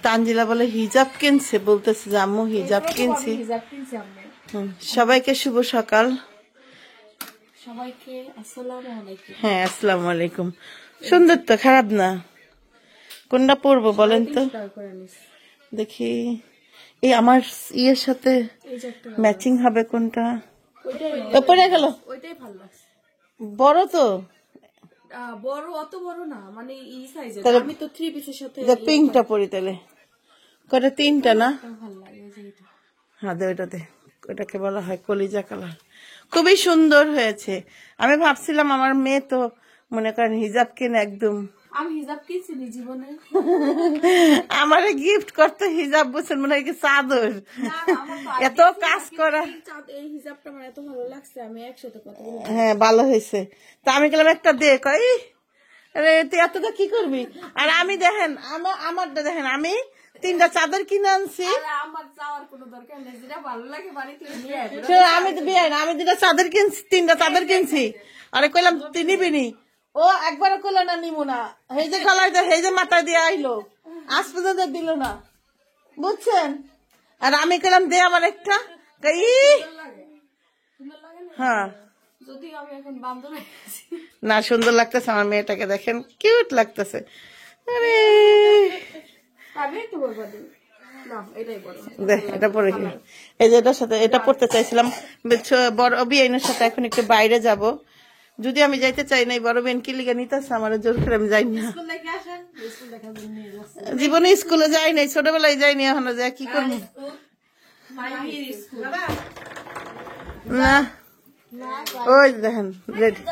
তানজিলা বলে হিজাব কিনছে, বলতেছে যে আম্মু হিজাব কিনছি। সবাইকে শুভ সকাল। সবাইকে আসসালামু আলাইকুম। হ্যাঁ আসসালামু আলাইকুম। সুন্দর তো, খারাপ না। কোনটা পরবো বলেন তো? দেখি এই আমার ইয়ের সাথে ম্যাচিং হবে কোনটা। পরে গেল ওইটাই ভালো লাগছে। বড় তো, বড় অত বড় না, মানে এই সাইজের। তাহলে আমি তো 3 পিসের সাথে পিঙ্কটা পরি তাহলে। কটা তিনটা না? ভালো লাগে এই যে এটা। হ্যাঁ ওইটাতে, ওটাকে বলা হয় কলিজা কালার। খুবই সুন্দর হয়েছে। আমি ভাবছিলাম আমার মেয়ে তো মনে করেন হিজাব কিনে একদম, আমি হিজাব কিনছি জীবনে। আমারে গিফট করতে হিজাব বলছেন মনে হয় কি চাদর। এত কাজ করা, এই হিজাবটা আমার এত ভালো লাগছে, আমি একসাথে কথা বলি। হ্যাঁ ভালো হয়েছে। তা আমি গেলাম একটা দে, কই আরে তুই এতটা কি করবি? আর আমি দেখেন আমারটা দেখেন, আমি 3টা চাদর কিনে আনছি। আমার যাওয়ার কোনো দরকার নেই, যেটা ভালো লাগে বাড়িতে নিয়ে আসবো। আমি তো বিয়ে না, আমি 2টা চাদর কিনছি, 3টা চাদর কিনছি। আরে কইলাম তুই নিবি নি, ও একবার কইলো না নিবো না। এই যে গলায় এই যে মাথায় দিয়ে আইলো, আজ পর্যন্ত দিল না, বুঝছেন? আর আমি কইলাম দে আমার একটা, কই হ্যাঁ যদি আমি এখন বান্দর হয়ে গেছি। না সুন্দর লাগতেছে আমার মেয়েটাকে, দেখেন কিউট লাগতেছে। আরে আমি একটু বলবো না, এটাই বড়। দেখ এটা পরে কি, এই যে এটার সাথে এটা পড়তে চাইছিলাম। বড় বিয়ের সাথে এখন একটু বাইরে যাব, যদি আমি যাইতে চাই নাই, বড় বেন কি লিগে নিতেছে আমার জোর করে, আমি যাই না। জীবনে স্কুলে যাই নাই, ছোটবেলায় যাইনি, এখনো যাই কি করবো না। ওই দেখেন রেডি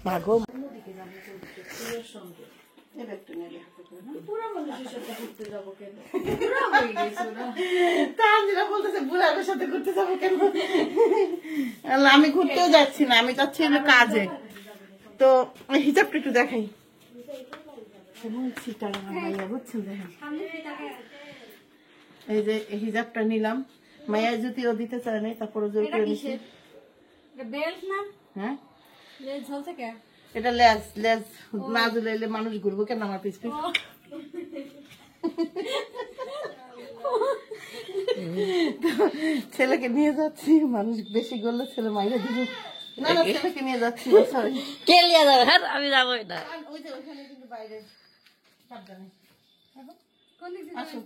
ভাগো আমি ঘুরতেও যাচ্ছি না, আমি যাচ্ছি কাজে। তো হিজাবটা একটু দেখাই, বুঝছেন? দেখেন এই যে হিজাবটা নিলাম, মায়া জুতিও দিতে চায় নাই, তারপরে জোর করে নিচ্ছি। হ্যাঁ এটা লেজ, লেজ না ঝুলাইলে মানুষ ঘুরবো কেন আমার পিছ পিছ? ছেলেকে নিয়ে যাচ্ছি, মানুষ বেশি গড়লে ছেলে মাইরে দিব। না না ছেলেকে নিয়ে যাচ্ছি, কে নিয়ে যাবে? হ্যাঁ আমি যাবো না। ওই যে ওইখানে কিন্তু বাইরে সাবধানে আসুন।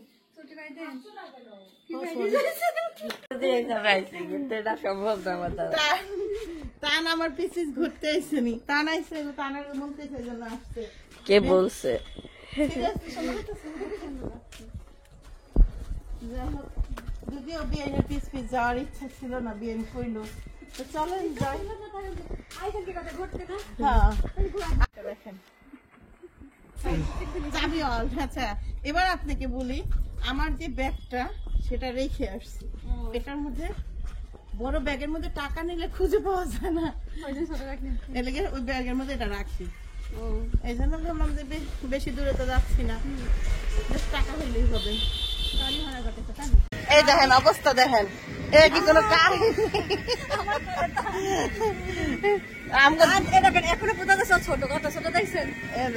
তান আমার পিছিস ঘুরতে আইসেনি, তান আইসে, তানের বলতেছে জন্য আসছে। কে বলছে? যদিও বিয়ে পিস পিস যাওয়ার ইচ্ছা ছিল না, বিয়ে কইলো তো চলেন যাই। দেখেন চাবি অল। আচ্ছা এবার আপনাকে বলি, আমার যে ব্যাগটা সেটা রেখে আসছি, এটার মধ্যে বড় ব্যাগের মধ্যে টাকা নিলে খুঁজে পাওয়া যায় না, এলাকে ওই ব্যাগের মধ্যে এটা রাখছি। এই জন্য ভাবলাম যে বেশি দূরে তো যাচ্ছি না, টাকা হইলেই হবে। এই দেখেন অবস্থা, দেখেন এ কি কোনো কাজ? এখনো বোঝা যাচ্ছে ছোট, কত ছোট দেখছেন?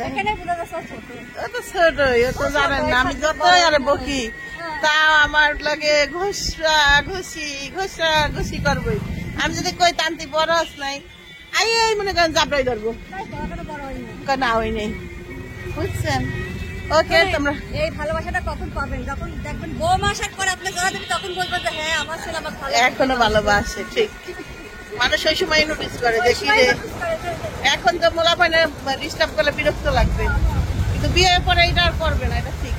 এখানে বোঝা যাচ্ছে ছোট। ছোট তো জানেন না, আমি যতই আরে বকি তাও আমার লাগে ঘষা ঘুষি করবোই। আমি যদি কই তান্তি বড় হস নাই, এই মনে করেন জাবড়াই ধরবো না, ওই নেই, বুঝছেন? ওকে তোমরা এই ভালোবাসাটা কখন পাবেন? যখন দেখবেন বৌমা শাক করে আপনি যারা দেবেন, তখন বলবেন যে হ্যাঁ আমার ছেলে আমার ভালো। এখনো ভালোবাসে, ঠিক। মানুষ ওই সময় নোটিস করে, দেখি যে এখন তো মোলা পানে ডিস্টার্ব করলে বিরক্ত লাগবে, কিন্তু বিয়ের পরে এটা আর করবে না, এটা ঠিক।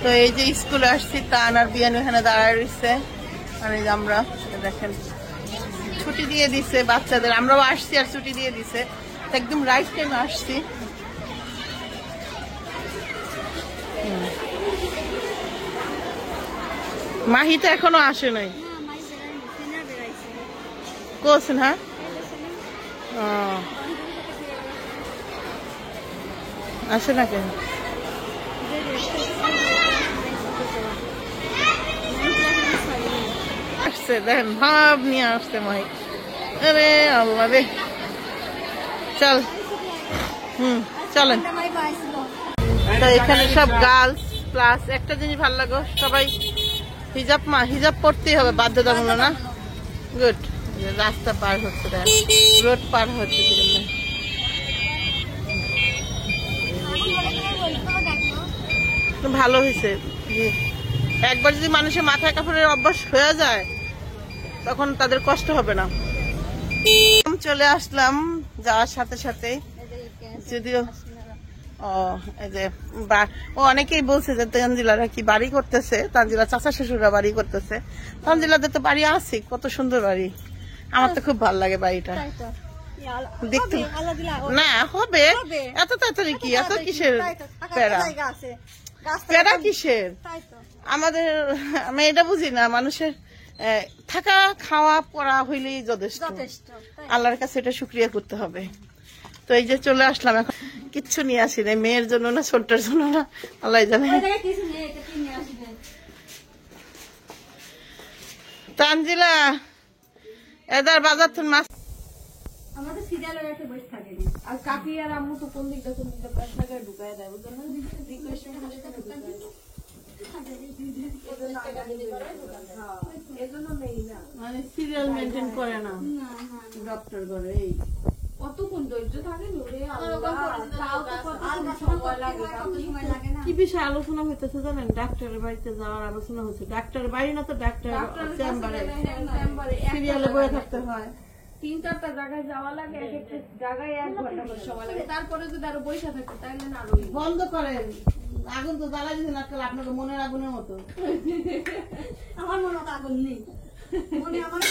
তো এই যে স্কুলে আসছি, তান আর বিয়ান এখানে দাঁড়ায় রয়েছে, আর এই যে আমরা দেখেন ছুটি দিয়ে দিছে বাচ্চাদের, আমরাও আসছি আর ছুটি দিয়ে দিছে, একদম রাইট টাইমে আসছি। মাহি তো এখনো আসে নাই, কোসেন হ্যাঁ আসে না কেন? আসছে দেখেন, ভাব নিয়ে আসছে মাহি। আরে আল্লাহ রে, চল চলেন। তো এখানে সব গার্লস প্লাস একটা জিনিস ভালো লাগো, সবাই হিজাব পড়তেই হবে, বাধ্যতামূলক না? গুড। রাস্তা পার হচ্ছে, রোড পার হচ্ছে ভালো হয়েছে। একবার যদি মানুষের মাথায় কাপড়ের অভ্যাস হয়ে যায় তখন তাদের কষ্ট হবে না। চলে আসলাম যাওয়ার সাথে সাথে, যদিও অনেকেই বলছে যে তানজিলারা কি বাড়ি করতেছে, তানজিলা চাচা শ্বশুররা বাড়ি করতেছে। তানজিলাদের তো বাড়ি আছে, কত সুন্দর বাড়ি, আমার তো খুব ভালো লাগে বাড়িটা দেখতে। না হবে এত তাড়াতাড়ি কি, এত কিসের প্যারা, প্যারা কিসের? আমাদের আমি এটা বুঝি না, মানুষের থাকা খাওয়া পড়া হইলেই যথেষ্ট, আল্লাহর কাছে এটা শুকরিয়া করতে হবে। তো এই যে চলে আসলাম, এখন কিচ্ছু নিয়ে আসি না, মেয়ের জন্য না ছোট্টার জন্য না, আল্লাহ জানে। তানজিলা এদার বাজার থেকে মাছ আমাদের সিরিয়ালের একটা বই থাকে আর কাকি আর আম্মু তো কোন দিকটা আপনাকে ঢুকায় দেয়, বুঝলেন? এজন্য নেই না, মানে সিরিয়াল মেনটেন করে না ডক্টর করে। এই কতক্ষণ ধৈর্য থাকে লোরে, কি বিষয়ে আলোচনা হইতেছে জানেন? ডাক্তারের বাড়িতে যাওয়ার আলোচনা হচ্ছে। ডাক্তারের বাড়ি না তো ডাক্তার চেম্বারে, সিরিয়ালে বয়ে থাকতে হয়। 3-4টা জায়গায় যাওয়া লাগে, এক একটা জায়গায় 1 ঘন্টা করে সময় লাগে। তারপরে যদি আরো বৈশা থাকে তাহলে না আরো বন্ধ করেন, আগুন তো জ্বালাই দিচ্ছেন আজকাল আপনাকে মনের আগুনের মতো। আমার মনে হয় আগুন নেই, মনে আমার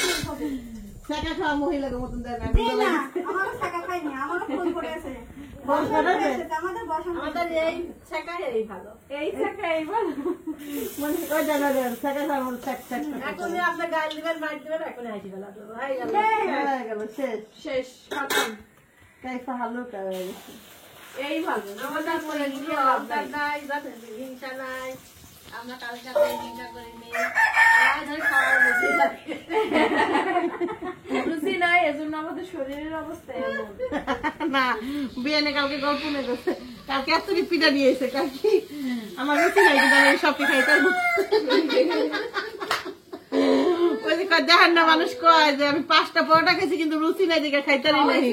টাকা খাওয়া মহিলাদের মতন দেয় না, আমার টাকা খাইনি, আমার ফোন করে আছে আমাদের এই ছেকাই ভালো, এই ছেকাই ভালো। মানে ওই জায়গা দেন টাকা খাওয়ার মতো এখনই আপনি গাল দিবেন, মার দিবেন, এখন আসি বেলা গেল শেষ শেষ খতম। কাইফা হালু করে এই ভালো, আমাদের মনে আপনার নাই, হিংসা নাই, আমরা কারোর সাথে হিংসা করিনি, আমাদের খাওয়ার রুচি নাই, এজন্য আমাদের শরীরের অবস্থা এমন। না বিয়ানে কালকে গল্প নিয়ে গেছে, কালকে এত কি পিঠা নিয়েছে, কালকে আমার রুচি নাই কিন্তু আমি সব খাইতে ওই যে দেখার না মানুষ কয় যে আমি 5টা পরোটা খেয়েছি কিন্তু রুচি নাই দিকে খাইতারি নাই।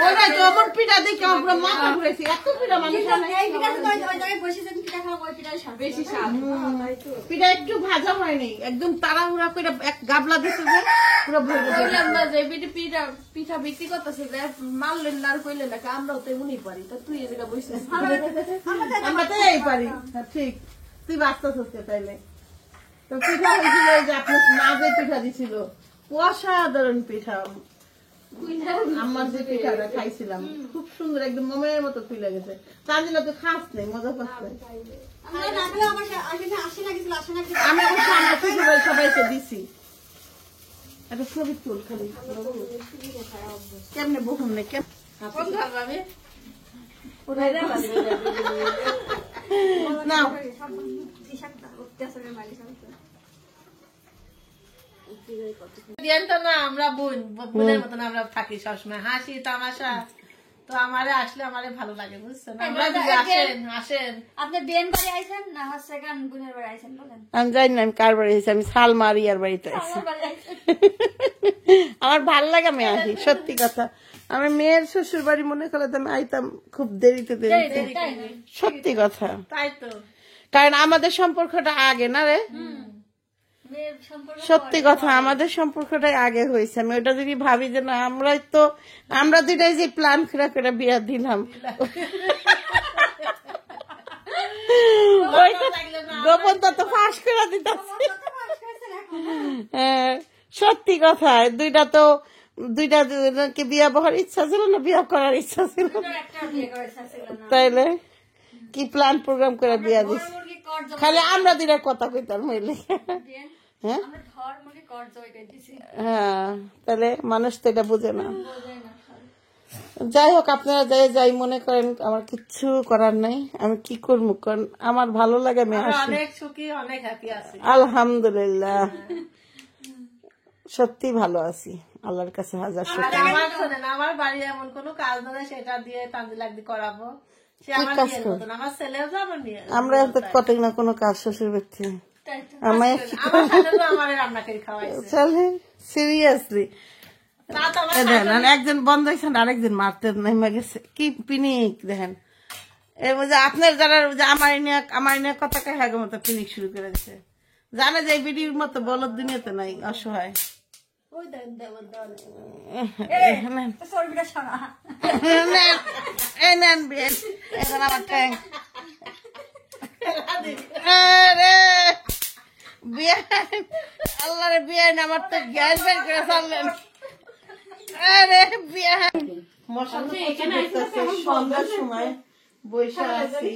ওরাই তো আমার পিঠা দেখে আমার পুরো মাথা ঘুরেছে, এত পিঠা মানুষ বেশি স্বাদ। পিঠা একটু ভাজা হয়নি, একদম তাড়াহুড়া করে এক গাবলা দিতে যে পুরো বললাম না যে পিঠা পিঠা বিক্রি করতেছে, মারলেন না আর কইলেন না, আমরাও তো এমনই পারি। তো তুই এ জায়গা বসে আমরা তো এই পারি, ঠিক তুই বাচ্চা হচ্ছে তাইলে। তো পিঠা হয়েছিল যে আপনার মা যে পিঠা দিছিল, অসাধারণ পিঠা। আমার যে পিঠাটা খাইছিলাম খুব সুন্দর, একদম মমের মতো খুলে গেছে। তানজিলা তো খাস নেই, মজা পাচ্ছে। আমি অবশ্য আমরা শ্বশুরবাড়ি সবাইকে দিছি। একটা ছবি তুল খালি, কেমনে বহুম নেই কেমন না আমরা বোনের মতন আমরা থাকি সবসময়, হাসি তামাশা। তো আমারে আসলে আমারে ভালো লাগে, বুঝছেন? আসেন। আপনি বিয়ের বাড়ি আইছেন না হচ্ছে গান বোনের বাড়ি আইছেন বলেন? আমি জানি না আমি কার বাড়ি আছি, আমি সালমা রিয়ার বাড়িতে আছি। আমার ভাল লাগে, আমি আসি, সত্যি কথা। আমার মেয়ের শ্বশুর বাড়ি মনে করলে তো আমি আইতাম খুব দেরিতে, সত্যি কথা। তাই তো, কারণ আমাদের সম্পর্কটা আগে না রে, সত্যি কথা, আমাদের সম্পর্কটাই আগে হয়েছে। আমি ওটা যদি ভাবি যে না আমরা দুটাই যে প্ল্যান করে বিয়া দিলাম, গোপন তত ফাঁস করে দিতেছি। সত্যি কথা, দুইটাকে বিয়া বহার ইচ্ছা ছিল না, বিয়া করার ইচ্ছা ছিল, তাইলে কি প্ল্যান প্রোগ্রাম করে বিয়া দিচ্ছি। খালি আমরা দুইটা কথা কইতাম হইলে, হ্যাঁ তাহলে মানুষ তো এটা বুঝে না। যাই হোক, আপনারা যাই মনে করেন, আমার কিচ্ছু করার নাই, আমি কি করবো? কারণ আমার ভালো লাগে, আমি অনেক সুখী, অনেক হ্যাপি আছি, আলহামদুলিল্লাহ। সত্যি ভালো আছি, আল্লাহর কাছে হাজার শুকরিয়া। আমার বাড়ি এমন কোনো কাজ নেই সেটা দিয়ে তানজিলা করাবো, সে আমার কাজ বিয়ের করো? মতন, আমার ছেলেও তো আমার বিয়ে আমরা তো কত না কোনো কাজ শ্বশুর ব্যক্তি আমার আমার সাথে আমার রান্না করে খাওয়াইছে চলে সিরিয়াসলি তা তো আমার দেখেন একজন বন্ধ হয়েছেন আরেকজন মারতে নেমে গেছে কি পিনিক দেখেন এর মধ্যে আপনার যারা যে আমার নিয়ে কথা কে হ্যাগো মতো পিনিক শুরু করে দিচ্ছে জানে যে এই ভিডিওর মতো বলদ দুনিয়াতে নাই অসহায় ওই দেন দেবন দল নেন। চর্বিটা সরা নেন, এই নেন বিয়ে এখন আমার ট্যাং আরে বিয়ে আল্লাহ রে বিয়ে আমার তো গ্যাস বের করে ছাড়লেন আরে বিয়ে মশা তো প্রচুর দেখতেছে, সন্ধ্যার সময় বৈশা আছি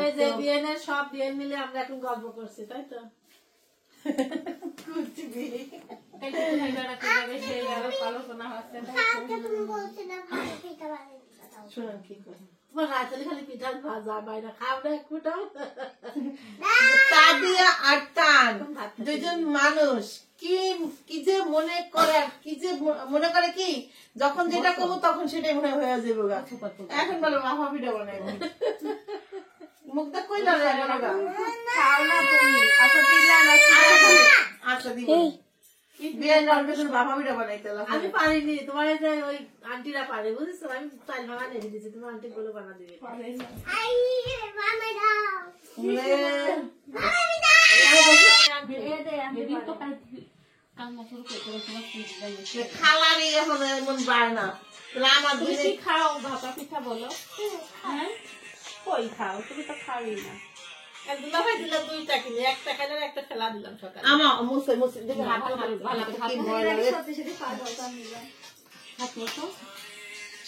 এই যে বিয়েনের সব বিয়ে মিলে আমরা এখন গল্প করছি তাই তো এই যে মেয়েরা কিভাবে সেই আলোচনা হচ্ছে শুনুন কি করে তোমার হাতে খালি পিঠা ভাজা বাইরে খাও না এক ফুটাও তাবিয়া আর টান দুজন মানুষ কি কি যে মনে করে কি যে মনে করে কি যখন যেটা করবো তখন সেটাই মনে হয়ে যাবে গা। এখন বলো মামা ভিডিও বানাইবো মুখটা কইলা রে গা খাও না তুমি আচ্ছা দিলা না আচ্ছা দিব বিয়ে যাওয়ার পেছনে বাবা ভিডিও বানাইতে লাগবে আমি পারিনি তোমার এই যে ওই আন্টিরা পারে বুঝেছো আমি চাল ভাঙা নিয়ে দিয়েছি তোমার আন্টি গুলো বানা দিবে খালারই এখন এমন পায় না তাহলে আমার তুমি দুই কি খাও ভাপা পিঠা বলো হ্যাঁ কই খাও তুমি তো খাওই না একদিন ভাই দিলাম 2 টাকা কিনে 1 টাকা আর একটা খেলা দিলাম সকালে আমার মুছে মুছে দেখে হাত ভালো ভালো কি ময়লা রে। সত্যি সত্যি পা ধরতাম নিলাম হাত মোছো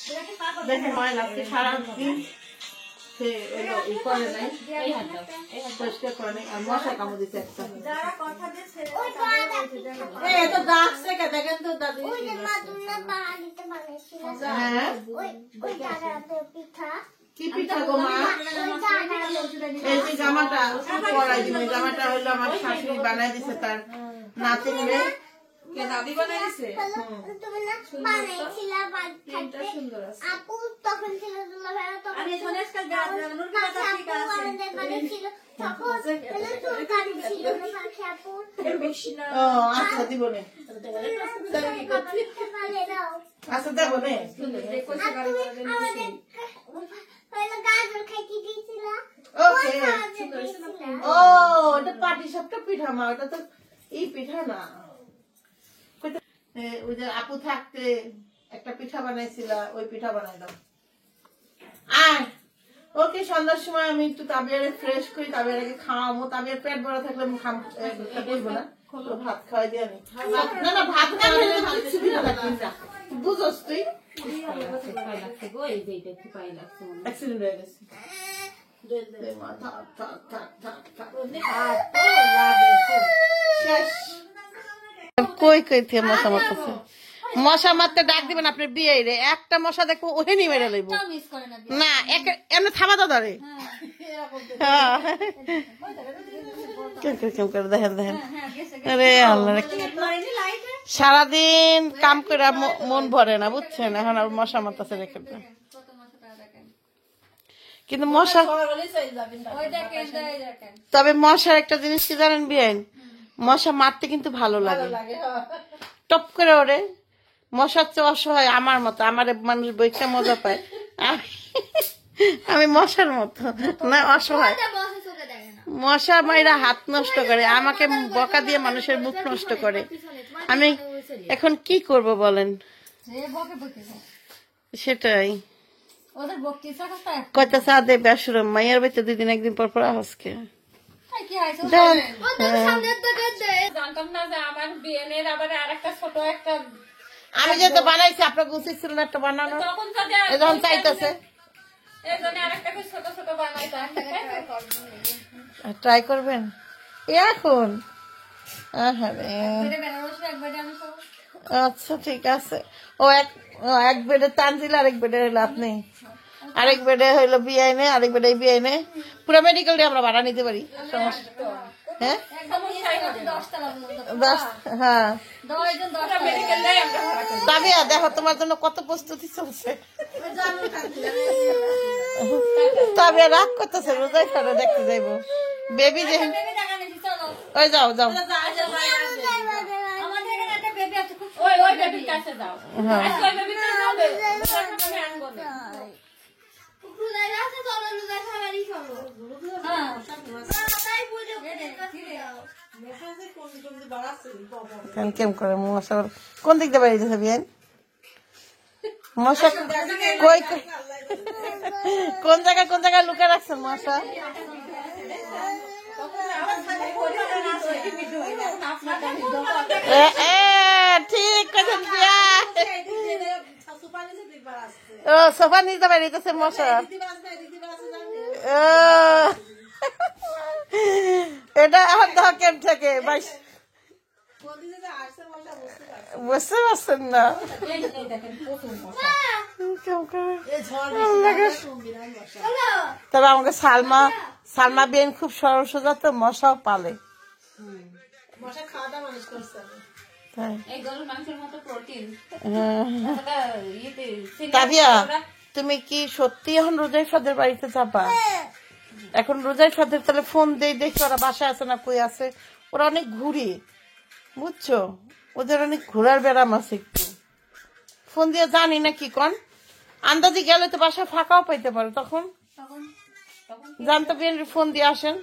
এটাকে পা ধরতাম দেখে ময়লা লাগছে সারাদিন সে এলো ই করে নাই এই হাত দাও এই হাত পরিষ্কার করে নাই আর মশা কামড় দিচ্ছে একটা যারা কথা দিয়ে ছেড়ে দেয় তাদের বলছে দেখো এই তো ডাকছে কে দেখেন তো দাদি হ্যাঁ কি পিঠা গো মা এই যে জামাটা পরাই দিবে জামাটা হইলো আমার শাশুড়ি বানাই দিছে তার নাতিন রে কে দাদি বানাইছে আপু তখন ছিল দুলাভাইরা তখন আমি এখানে আজকাল নুর কথা ঠিক আছে তখন চুলকানি ছিল না পাখি আপু বেশি না ও আচ্ছা দিব নে পালে দাও আচ্ছা দেবো নে দেখো আর তুমি আমাদের হইলো গাজর খাইতে দিয়েছিল ওকে ও এটা পাটি সাপটা পিঠা মা ওটা তো এই পিঠা না ওই যে আপু থাকতে একটা পিঠা বানাইছিল ওই পিঠা বানাই দাও আয় ওকে সন্ধ্যার সময় আমি একটু তাবিয়ারে ফ্রেশ করি তাবিয়ার আগে খাওয়াবো তাবিয়ার পেট ভরা থাকলে আমি বলবো না তো ভাত খাওয়াই দিয়ে আমি না না ভাত খাওয়াই বুঝোস তুই অ্যাক্সিডেন্ট হয়ে গেছে মা, থাক, থাক, থাক, থাক, থাক। শেষ। কই কই থেকে মশা মারতেছে মশা মারতে ডাক দিবেন আপনার বিয়ে রে একটা মশা দেখবো ওহেনি মেরে লইব মিস করে না না এমনি থামা তো ধরে কেম করে দেখেন দেখেন আরে আল্লাহ রে। সারাদিন কাম করে মন ভরে না বুঝছেন এখন আর মশা মারতেছে রেখে দেন। কিন্তু মশা ওই দেখেন এই দেখেন তবে মশার একটা জিনিস কি জানেন বিয়েন মশা মারতে কিন্তু ভালো লাগে টপ করে ওরে মশার চেয়ে অসহায় আমার মতো আমার মানুষ বইটা মজা পায় আমি মশার মতো না অসহায় বসে চোখে দেখে না মশা মাইরা হাত নষ্ট করে আমাকে বকা দিয়ে মানুষের মুখ নষ্ট করে আমি এখন কি করব বলেন যে বকে বকে সেটাই ওদের বকতে ইচ্ছা করতে কয়টা চা দে বেসরম মাইয়ার বাচ্চা 2 দিন একদিন পর পর আজকে কি হয়েছে দেন সামনের থেকে দে জানতাম না যে আমার বিয়েনের আবার আরেকটা ছোট একটা আমি যেটা বানাইছি আপনাকে উচিত ছিল না একটা বানানো তখন যদি এই যখন চাইতেছে এই জন্য আরেকটা ছোট ছোট বানাইতাম ট্রাই করবেন এখন আহারে মেরে বেনারসে একবারে আমি সব আচ্ছা ঠিক আছে ও এক বেডে তানজিল আরেক বেডে হইলো আপনি আরেক বেডে হইলো বিআইনে আরেক বেডে বিআইনে পুরো মেডিকেল দিয়ে আমরা ভাড়া নিতে পারি সমস্যা হ্যাঁ একদম 10 তলা পর্যন্ত 10 হ্যাঁ 10 জন 10 টা মেডিকেল নাই আমরা ভাড়া করি। তাবিয়া দেখো তোমার জন্য কত প্রস্তুতি চলছে জানো থাকলে তবে রাগ করতেছে রোজাই খানে দেখতে যাইবো বেবি যে বেবি দেখা নেই চলো ওই যাও যাও আমাদের এখানে একটা বেবি আছে খুব ওই বেবির কাছে যাও হ্যাঁ আজকে ওই বেবির কাছে যাবে আমি আনবো না রোজা আছে চলো রোজা খাবারই চলো হ্যাঁ তাই বুঝে কেম করে মশা কোন দিক দিয়ে বাড়িতে যাবি মশা কই কোন জায়গায় লুকে রাখছেন মশা ঠিক কথা দিয়া ও সোফা নিতে বাড়িতেছে মশা এটা এখন দেখো কেম থেকে বাইশ বুঝতে পারছেন না তবে আমাকে সালমা বেন খুব সরল সোজা তো মশাও পালে তাই এই গরুর মাংসের মতো প্রোটিন তাবিয়া তুমি কি সত্যি এখন রোজাই সাদের বাড়িতে যাবা এখন রোজাই সাদের তাহলে ফোন দেই দেখি ওরা বাসায় আছে না কই আছে ওরা অনেক ঘুরি বুঝছো ওদের অনেক ঘোরার ব্যারাম আছে একটু ফোন দিয়ে জানি না কি কন আন্দাজি গেলে তো বাসায় ফাঁকাও পাইতে পারো তখন জানতো বিয়ের ফোন দিয়ে আসেন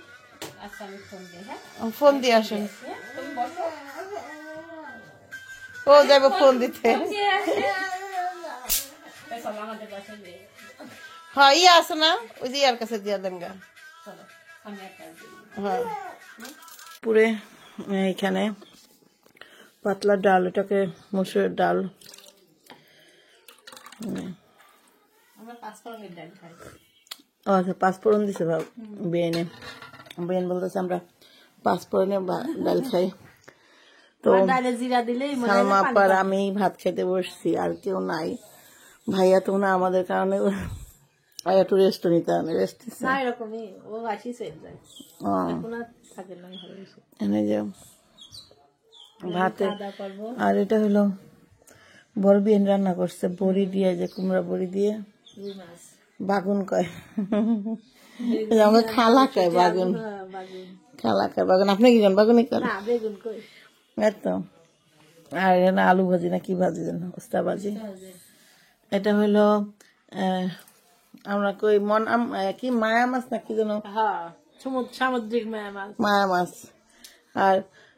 আচ্ছা আমি ফোন দিই হ্যাঁ ফোন দিয়ে আসেন তুমি বসো ও যাবে ফোন দিতে চলো আমাদের বাসায় নিয়ে হ্যাঁ ইয়ে আছে না ওই যে ইয়ার কাছে দিয়া দেন গা চলো আমি একটা দিই হ্যাঁ পুরে এখানে পাতলা ডাল এটাকে মসুরের ডাল আমরা 5 ফোড়নের ডাল খাই ও আচ্ছা 5 ফোড়ন দিছে ভাব বেন বলতেছে আমরা 5 ফোড়নে ডাল খাই তো ডালে জিরা দিলেই সালমা আপার আমি ভাত খেতে বসছি আর কেউ নাই ভাইয়া তো না আমাদের কারণে একটু রেস্ট নিতে হবে রেস্ট না এরকমই ও আসিছে যায় এখন আর থাকে না ভালো এনে যে ভাতে খাওয়া করবো আর এটা হলো বড় বিন রান্না করছে বড়ি দিয়ে যে কুমড়া বড়ি দিয়ে রুই মাছ বাগুন কয় আমাকে খালা কয় বাগুন বাগুন খালা কয় বাগুন আপনি কি জান বাগুনই কয় না বেগুন কই তো আর এখানে আলু ভাজি না কি ভাজি জানো উস্তা ভাজি এটা হলো আমরা কই কি মায়া মাছ না কি জানো হ্যাঁ সামুদ্রিক মাছ মায়া মাছ আর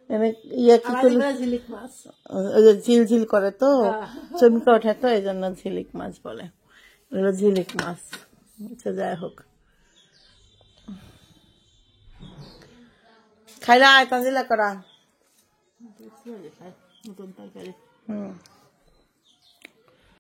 এনে ইয়ে কি করলি ঝিলিক মাছ ওই যে ঝিলঝিল করে তো চমকে ওঠে তো এই জন্য ঝিলিক মাছ বলে এগুলো ঝিলিক মাছ আচ্ছা যাই হোক খাইলা আয় তাজিলা করা নতুন তরকারি হুম